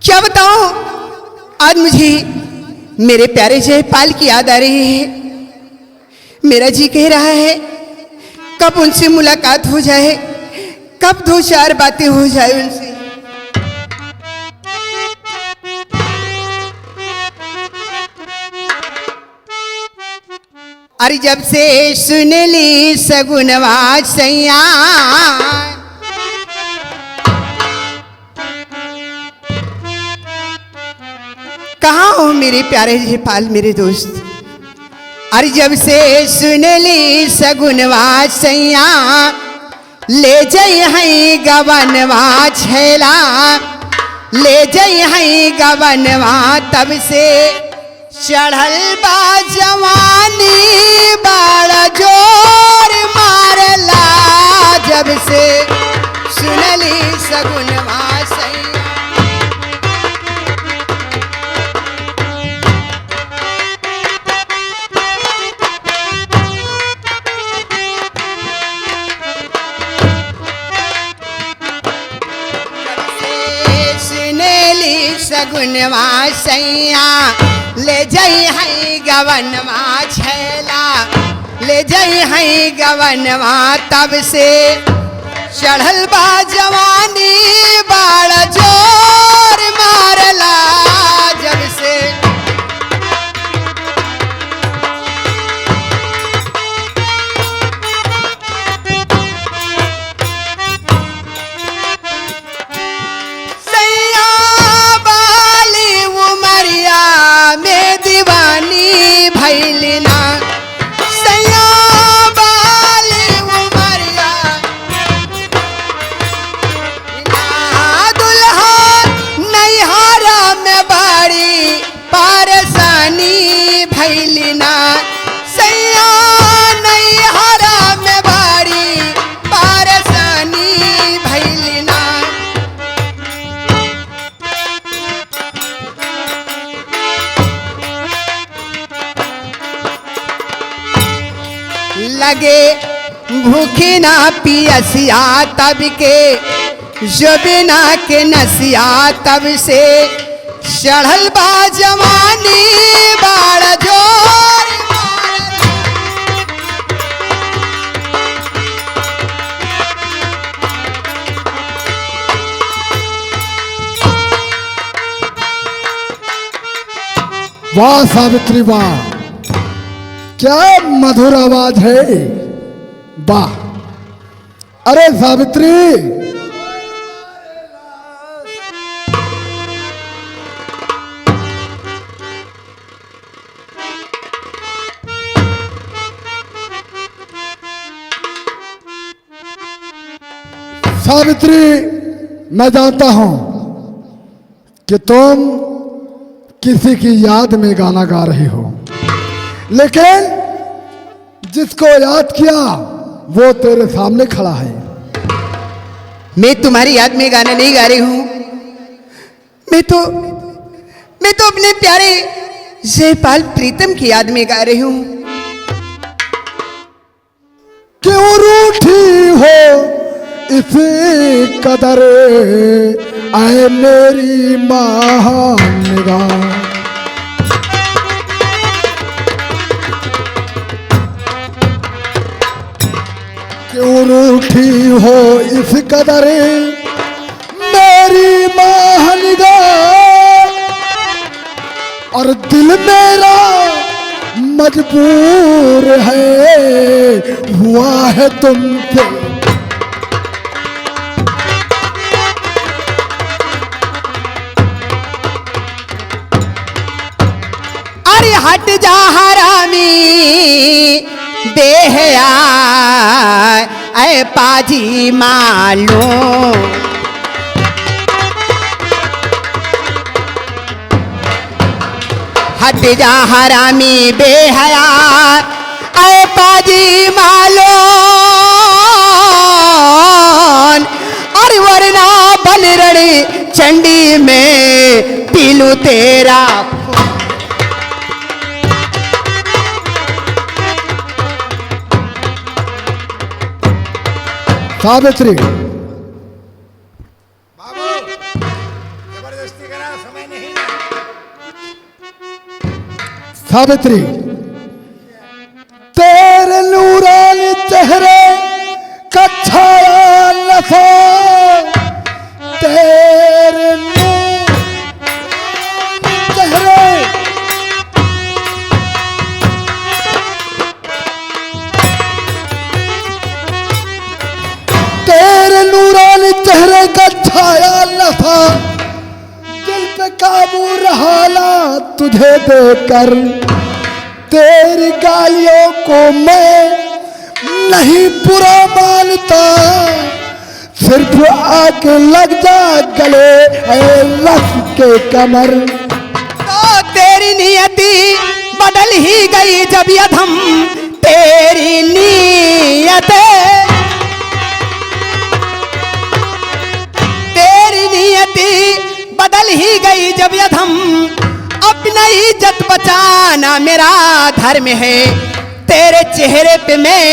क्या बताऊं, आज मुझे मेरे प्यारे जयपाल की याद आ रही है। मेरा जी कह रहा है कब उनसे मुलाकात हो जाए, कब दो चार बातें हो जाए उनसे। अरे जब से सुन ली सगुनवा सैया, कहाँ हो मेरे प्यारे जयपाल मेरे दोस्त। अरे जब से सुन ली सगुनवा सैया, ले जई हई गवनवा छैला, ले जई हई गवनवा, तब से चढ़ल बा जवानी बड़ा जोर मारला। जब से सुनली सगुनवा सैया, सगुनवा सैया, ले जई हई गवनवा छैला, ले जई हई गवनवा, तब से चढ़ल बा जवानी बड़ा जोर मारला। जब से भैलिना सैया बाली उमरिया, दुल्हा नैहरा में बड़ी परेशानी भैलिना, सैया नैहरा में बड़ी परेशानी भैलिना। लगे भूखी ना पियसिया, तब के जबिना के नसिया, तब से चढ़ल बा जवानी बड़ा जोर वाह सावित्री वाह, क्या मधुर आवाज है, वाह। अरे सावित्री, सावित्री, मैं जानता हूं कि तुम किसी की याद में गाना गा रही हो, लेकिन जिसको याद किया वो तेरे सामने खड़ा है। मैं तुम्हारी याद में गाना नहीं गा रही हूं, मैं तो अपने प्यारे जयपाल प्रीतम की याद में गा रही हूं। क्यों रूठी हो इसी कदर आए मेरी महान निगाह, क्यों रूठी हो इस कदर मेरी महान निगाह, और दिल मेरा मजबूर है हुआ है तुमसे। अरे हट जा हरामी बेहया, ऐ पाजी मालूम, हट जा हरामी बेहया, ऐ पाजी मालूम, अरे वरना बन रड़ी चंडी में पीलू तेरा। सावित्री, बाबू जबरदस्ती करा सावित्री, तेरे नूरानी चेहरे का छाया नशा, तेरे नूरानी चेहरे तेरे नूरानी चेहरे का छाया नशा, दिल पे काबू रहा ना तुझे देखकर, तेरी गालियों को मैं नहीं बुरा मानता, सिर्फ आके लग जा गले रख के कमर। तो तेरी नियति बदल ही गई जब यधम, तेरी नियति बदल ही गई जब यधम, अपना इज्जत बचाना मेरा धर्म है, तेरे चेहरे पे मैं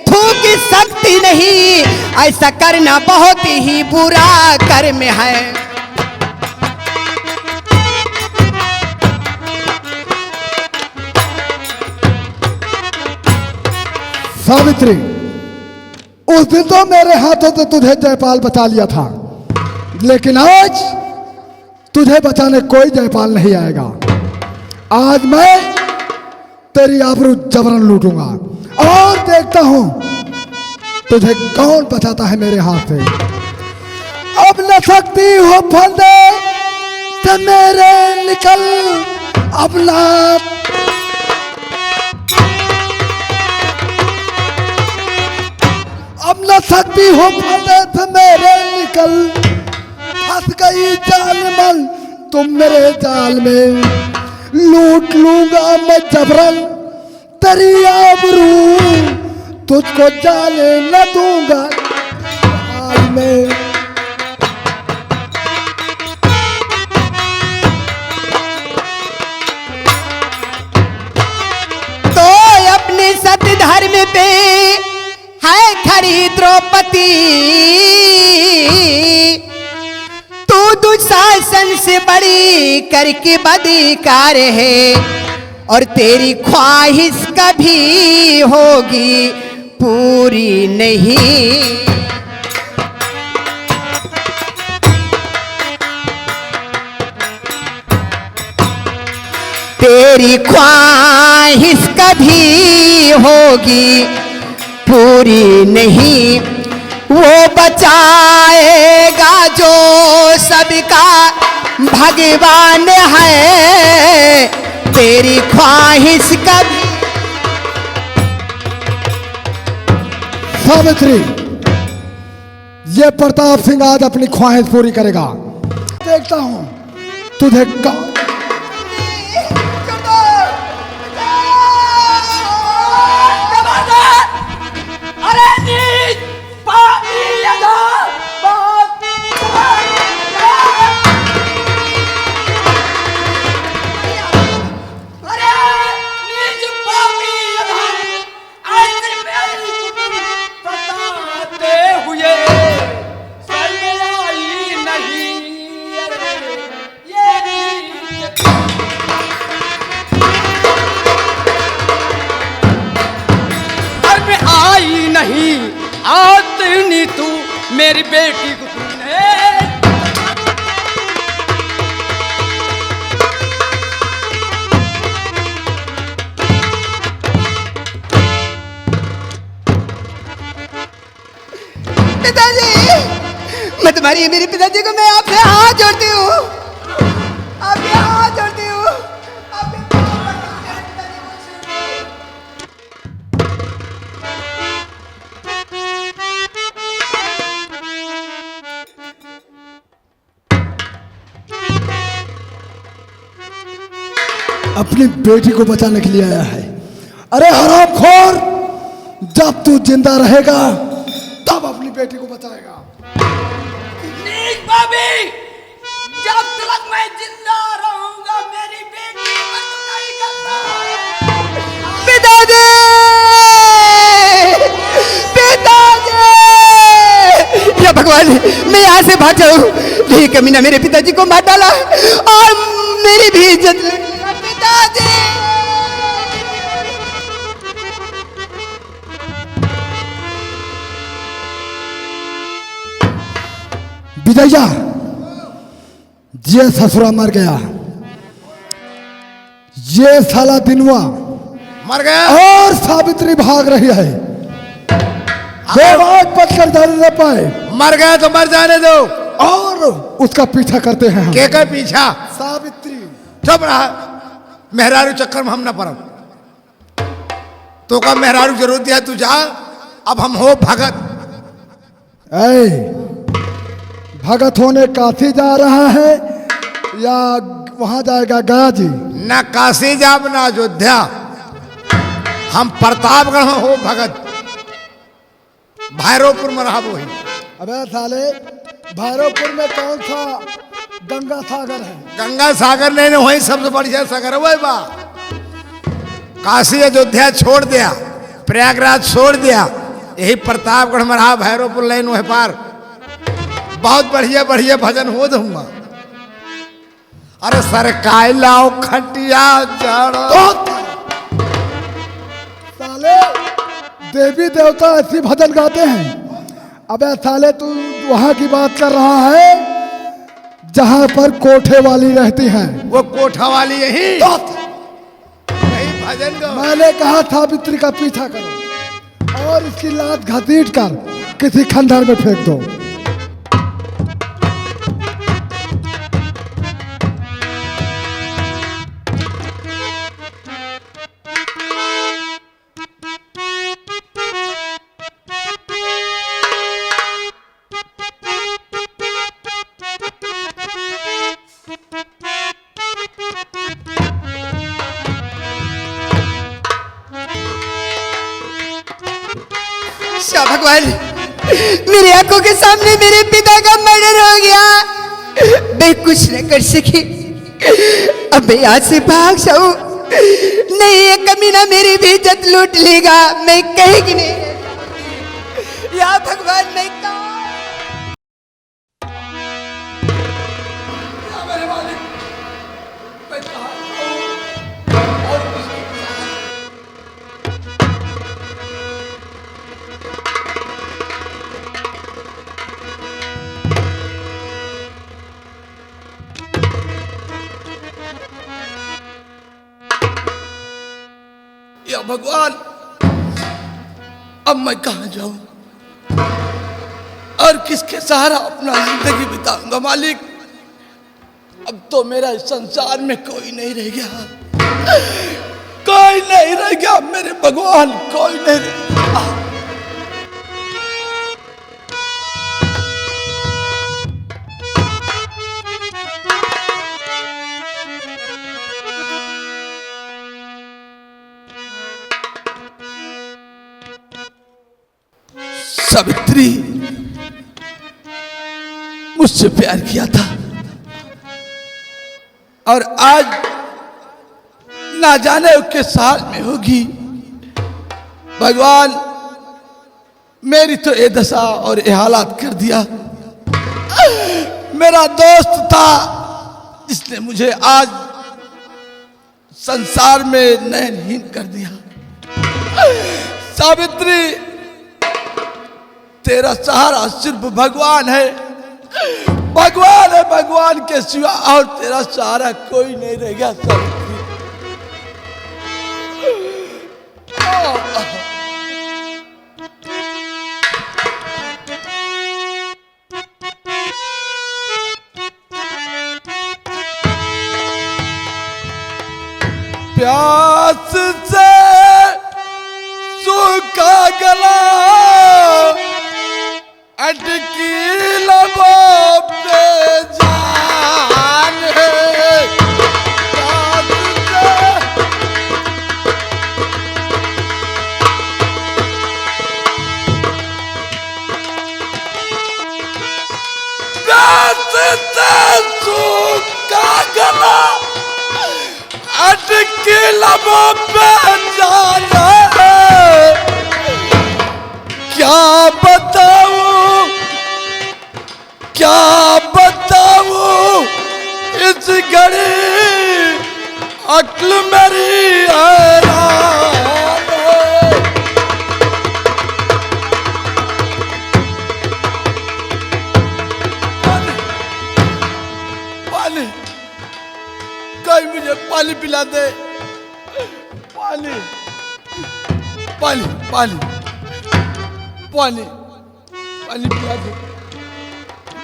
थूक सकती नहीं, ऐसा करना बहुत ही बुरा कर्म है। सावित्री, उस दिन तो मेरे हाथों से तुझे जयपाल बचा लिया था, लेकिन आज तुझे बचाने कोई जयपाल नहीं आएगा। आज मैं तेरी आबरू जबरन लूटूंगा और देखता हूं तुझे कौन बचाता है मेरे हाथ से। अब न सकती हो फंदे से मेरे निकल, अब न सकती हो फंदे से मेरे निकल, फंस गई जान मन तुम मेरे जाल में, लूट लूंगा मैं जबरन तेरी आबरू, तुझको जाने न दूंगा हाल में। तो अपने सत्य धर्म पे है खरी द्रौपदी, तू दुशासन से बड़ी करके बदकार है, और तेरी ख्वाहिश कभी होगी पूरी नहीं। तेरी ख्वाहिश कभी होगी पूरी नहीं, वो बचाएगा जो सबका भगवान है, तेरी ख्वाहिश कभी। सावित्री, ये प्रताप सिंह आज अपनी ख्वाहिश पूरी करेगा, देखता हूं तुझे कौन। अरे नीच पापी नहीं आती तू मेरी बेटी को तूने पिताजी, मैं तुम्हारी मेरे पिताजी को मैं आपसे हाथ जोड़ती हूँ, आपके हाथ जोड़ती हूँ। अपनी बेटी को बचाने के लिए आया है। अरे हरामखोर, जब तू जिंदा रहेगा तब अपनी बेटी को बचाएगा। नीच भाभी, जब तक मैं जिंदा रहूंगा मेरी बेटी पर तू नहीं करता। पिताजी, पिताजी, या भगवान, मैं यहाँ से भाग जाऊँ, ये कमीना मेरे पिताजी को मार डाला और मेरी भी इज्जत। पिताजी, विजया, ये ससुरा मर गया, ये साला दिनवा मर गया। और सावित्री भाग रही है। दो बात पकड़ जाने न पाए। मर गया तो मर जाने दो, और उसका पीछा करते हैं हम। के का पीछा। सावित्री चुप रहा, मेहरारू चक्कर में हम ना पड़ब। तो का मेहरारू जरूर दिया, तू जा। अब हम हो भगत। ऐ भगत होने काशी जा रहा है या वहां जाएगा गया जी? न काशी जाब न अयोध्या, हम प्रतापगढ़ में हो भगत। भैरवपुर में रहा वही। अबे साले, भैरवपुर में कौन सा गंगा सागर है? गंगा सागर नहीं, वही सबसे बढ़िया सागर है वही बा। काशी अयोध्या छोड़ दिया, प्रयागराज छोड़ दिया, यही प्रतापगढ़ में रहा। भैरवपुर लाइन वह पार बहुत बढ़िया बढ़िया भजन हो दूंगा। अरे सरकाई लाओ खटिया जड़ो। साले देवी देवता ऐसी भजन गाते हैं। अबे साले तू वहां की बात कर रहा है जहां पर कोठे वाली रहती है। वो कोठा वाली यही भजन गाओ। मैंने कहा सावित्री का पीछा करो और इसकी लात घसीट कर किसी खंडहर में फेंक दो। शाह भगवान, मेरी आंखों के सामने मेरे पिता का मर्डर हो गया। मैं कुछ न कर सकी। अब मैं यहाँ से भाग जाऊं, नहीं ये कमीना मेरी भी इज्जत लूट लेगा। मैं कहीं नहीं। या भगवान, मैं कहाँ? मेरे मालिक, मैं कहाँ जाऊं और किसके साथ? या भगवान, अब मैं कहाँ जाऊं और किसके सहारा अपना जिंदगी बिताऊंगा? मालिक, अब तो मेरा इस संसार में कोई नहीं रह गया, कोई नहीं रह गया मेरे भगवान, कोई नहीं रह गया। सावित्री मुझसे प्यार किया था और आज ना जाने उसके साल में होगी। भगवान, मेरी तो ये दशा और ये हालात कर दिया। मेरा दोस्त था जिसने मुझे आज संसार में नयनहीन कर दिया। सावित्री, तेरा सहारा सिर्फ भगवान है, भगवान है, भगवान के सिवा और तेरा सहारा कोई नहीं रह गया। सावित्री, प्यास से सूखा गला अटकी लबों पे जान है। प्यास से सूखा गला अटकी लबों पे जान है। क्या बताऊं, क्या बताऊं, इस घड़ी अक्ल मेरी हैरान है। मुझे पानी पिला दे, पानी पानी पानी पानी पानी पिला दो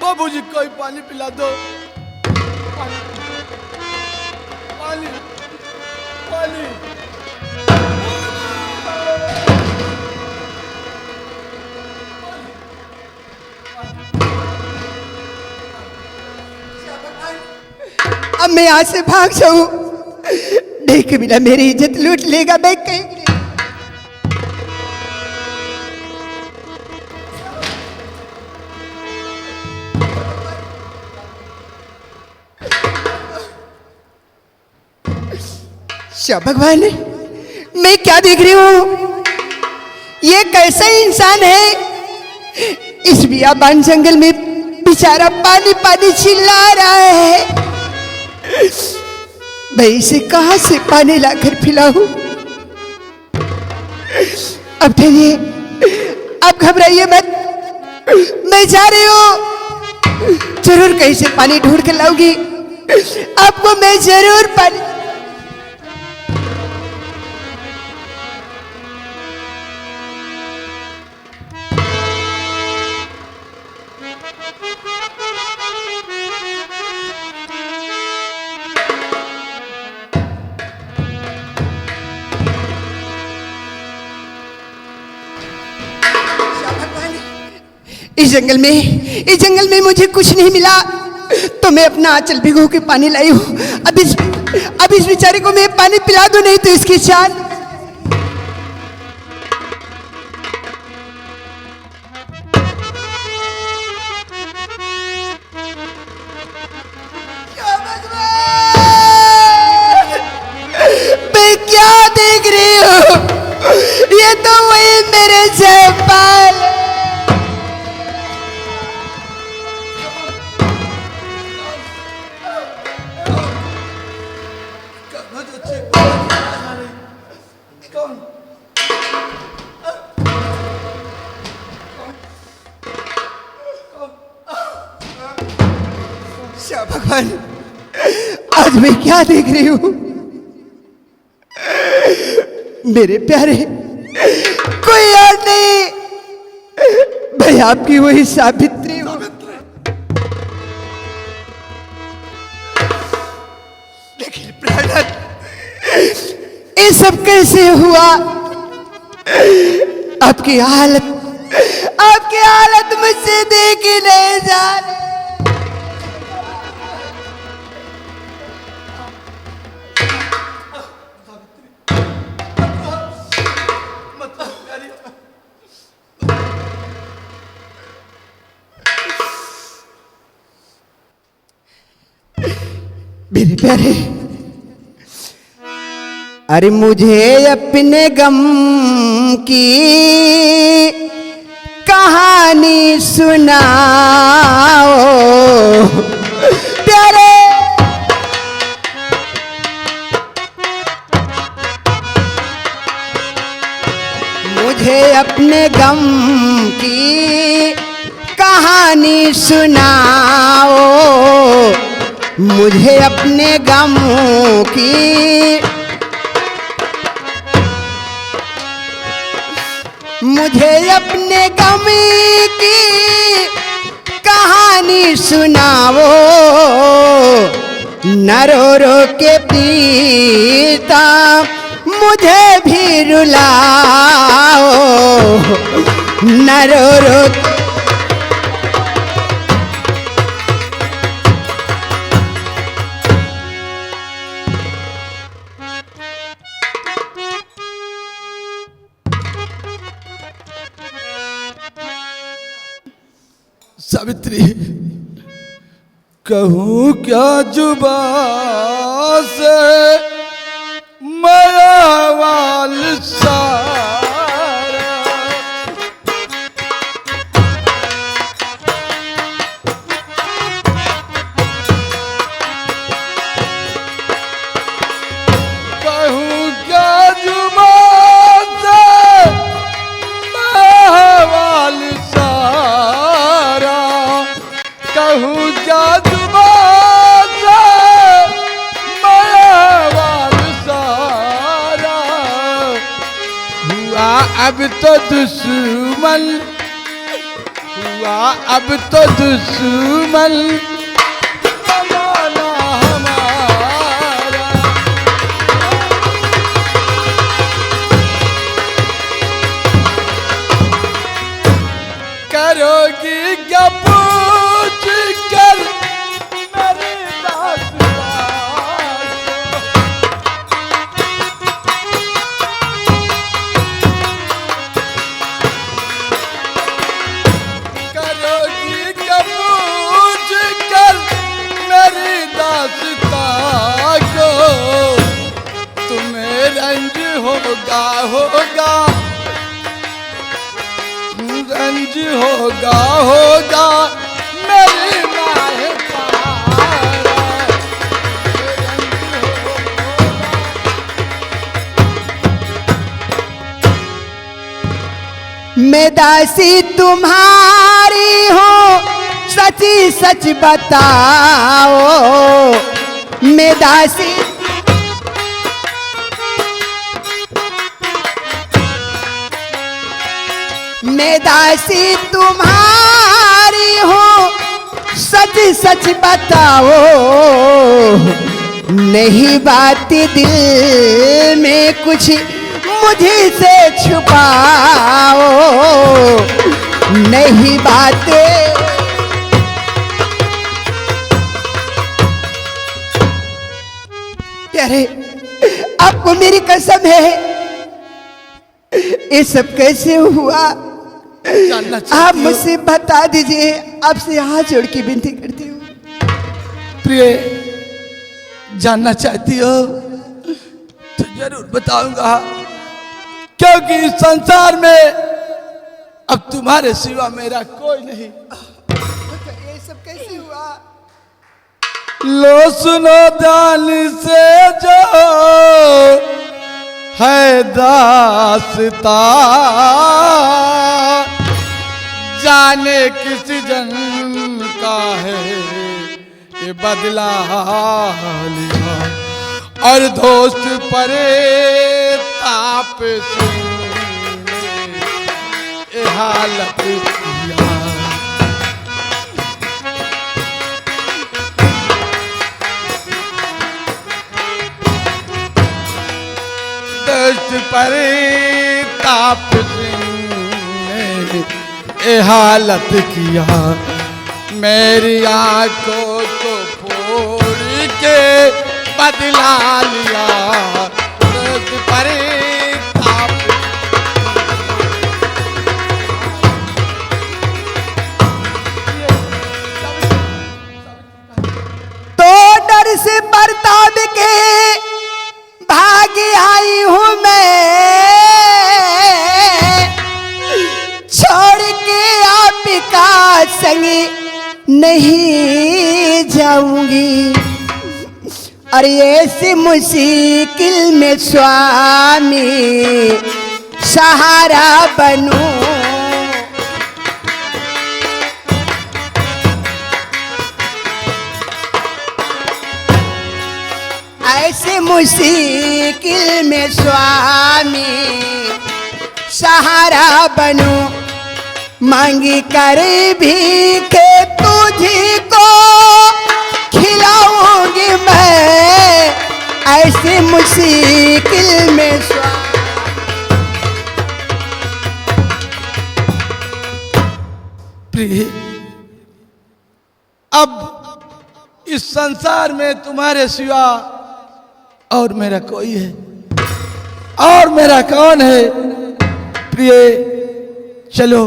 बाबूजी, कोई पानी पिला दो, पानी पानी पानी। अब मैं यहाँ से भाग जाऊं, देख बिना मेरी इज्जत लूट लेगा मैं कहीं। शाह भगवान, मैं क्या देख रही हूं? ये कैसा इंसान है? इस बियाबान जंगल में बेचारा पानी पानी चिल्ला रहा है। मैं इसे कहां से पानी लाकर पिलाऊं? अब ठहरिए, अब घबराइए मत, मैं जा रही हूं। जरूर कहीं से पानी ढूंढ कर लाऊंगी, आपको मैं जरूर पानी। इस जंगल में मुझे कुछ नहीं मिला, तो मैं अपना आंचल भिगो के पानी लाई हूँ। अब इस बेचारे को मैं पानी पिला दूं, नहीं तो इसकी जान। मैं क्या देख रही हूँ? ये तो वही मेरे जयपाल। शाह भगवान, आज मैं क्या देख रही हूं? मेरे प्यारे, कोई और नहीं, मैं आपकी वही सावित्री हूं। लेकिन प्राणनाथ, ये सब कैसे हुआ? आपकी हालत मुझसे देखी नहीं जा रही। मेरे प्यारे, अरे मुझे अपने गम की कहानी सुनाओ प्यारे। मुझे अपने गम की कहानी सुनाओ, मुझे अपने गम की, मुझे अपने गम की कहानी सुनाओ। न रो रो के पीता मुझे भी रुलाओ, न रो रो। सावित्री, कहूँ क्या जुबां से मेरा वाल सारा, कहूँ क्या जुबां से मेरा वाल सारा, कहूँ क्या जुबां से मेरा अब तो दुश्मन हुआ, अब तो दुश्मन जमाना हमारा। करोगी क्या पूछ कर मेरी दास्तां को। करोगी क्या पूछ कर मेरी दास्तां को। तुम्हें रंज होगा होगा, रंज होगा होगा मेरी माए पारा। मैं दासी तुम्हारी हूँ, सची सच बताओ। मैं दासी मैं दासी तुम्हारी हूँ, सच सच बताओ। नहीं बात दिल में कुछ मुझे से छुपाओ। नहीं बातें प्यारे, आपको मेरी कसम है, ये सब कैसे हुआ जानना आप चाहती हो? मुझसे बता दीजिए। आपसे हाथ जोड़ के विनती करती हूँ। प्रिय, जानना चाहती हो तो जरूर बताऊंगा, क्योंकि इस संसार में अब तुम्हारे सिवा मेरा कोई नहीं। ये सब कैसे हुआ? लो सुनो ध्यान से जो है दास्तां, जाने किस जन्म का है ये बदला लिया। और दोस्त परे ताप से ये हालत किया। दोस्त परे ताप से ये हालत किया। मेरी आंखों को फोड़ के बदला लिया। दोस्त परे ताप तो डर से बर्ताव के भाग आई हूँ मैं, छोड़ के आपका संग नहीं जाऊंगी। और ऐसी मुश्किल में स्वामी सहारा बनूं। ऐसे मुश्किल में स्वामी सहारा बनूं। मांगी कर भी के तुझी को खिलाऊंगी मैं। ऐसे मुश्किल में प्रिय, अब इस संसार में तुम्हारे सिवा और मेरा कोई है, और मेरा कौन है? प्रिय, चलो,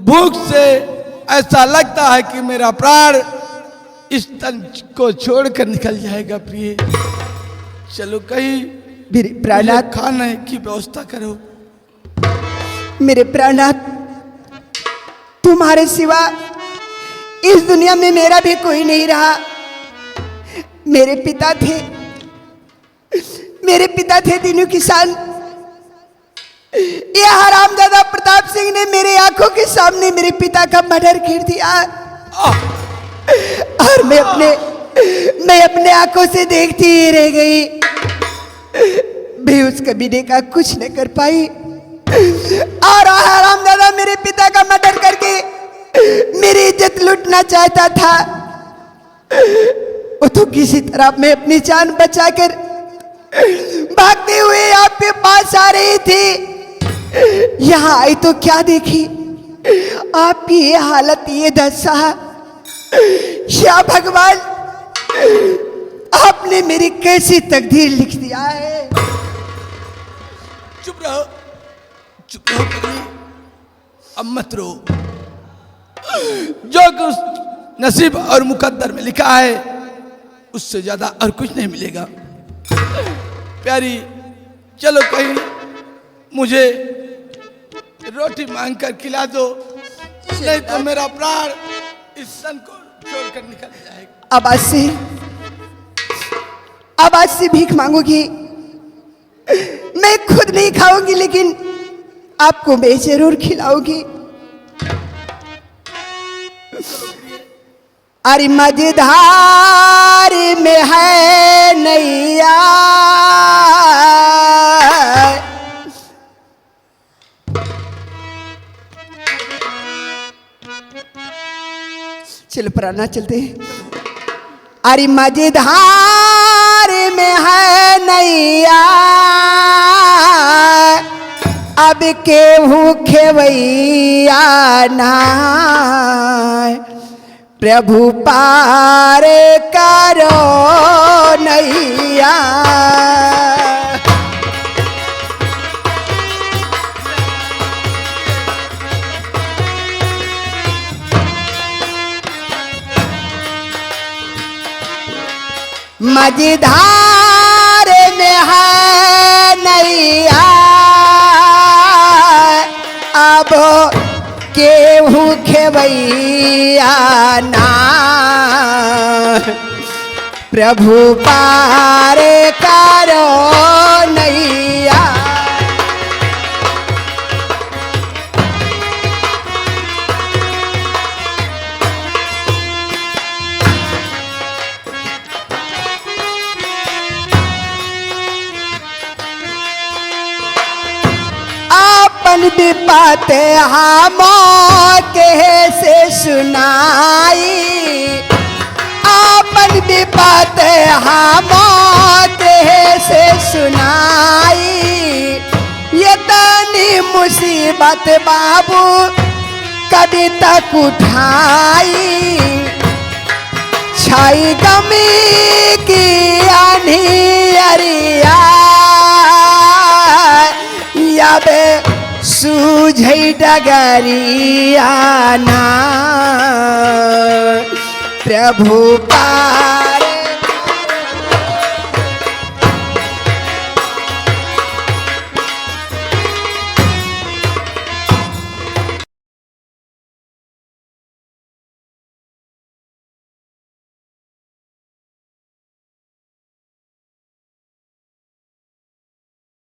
भूख से ऐसा लगता है कि मेरा प्राण इस तन को छोड़कर निकल जाएगा। प्रिय, चलो कहीं मेरे प्राणात, खाने की व्यवस्था करो। मेरे प्राणात, तुम्हारे सिवा इस दुनिया में मेरा भी कोई नहीं रहा। मेरे पिता थे तीनों किसान। ये हरामजादा प्रताप सिंह ने मेरे आंखों के सामने मेरे पिता का मर्डर कर दिया। और मैं अपने आंखों से देखती ही रह गई। मैं उस कमीने का कुछ न कर पाई। और हरामजादा मेरे पिता का मर्डर करके मेरी इज्जत लूटना चाहता था। वो तो किसी तरह मैं अपनी जान बचाकर भागते हुए आपके पास आ रही थी। यहाँ आई तो क्या देखी, आपकी ये हालत, ये दशा। या भगवान, आपने मेरी कैसी तकदीर लिख दिया है। चुप रहो, चुप रहो पगली, अब मत रो। जो कुछ नसीब और मुकद्दर में लिखा है उससे ज्यादा और कुछ नहीं मिलेगा। प्यारी, चलो कहीं मुझे रोटी मांग कर खिला दो, नहीं तो मेरा प्राण इस सन को छोड़कर निकल जाएगा। अब आज से भीख मांगोगी? मैं खुद नहीं खाऊंगी, लेकिन आपको मैं जरूर खिलाऊंगी। अरे मझधार में है नैया, चल पुराना चलते हैं। अरे मझधार में है नैया, अब केहू खेवैया ना, प्रभु पार करो नैया। मझधार में है नैया, अब केहू खेवैया ना, प्रभु पार करो नैया। अपन विपत हम कैसे सुनाई, अपन विपत हम कैसे सुनाई। ये तनी मुसीबत बाबू कभी तक उठाई, छाई गमी की अनियरिया, याबे सूझई डगरिया ना, प्रभु पा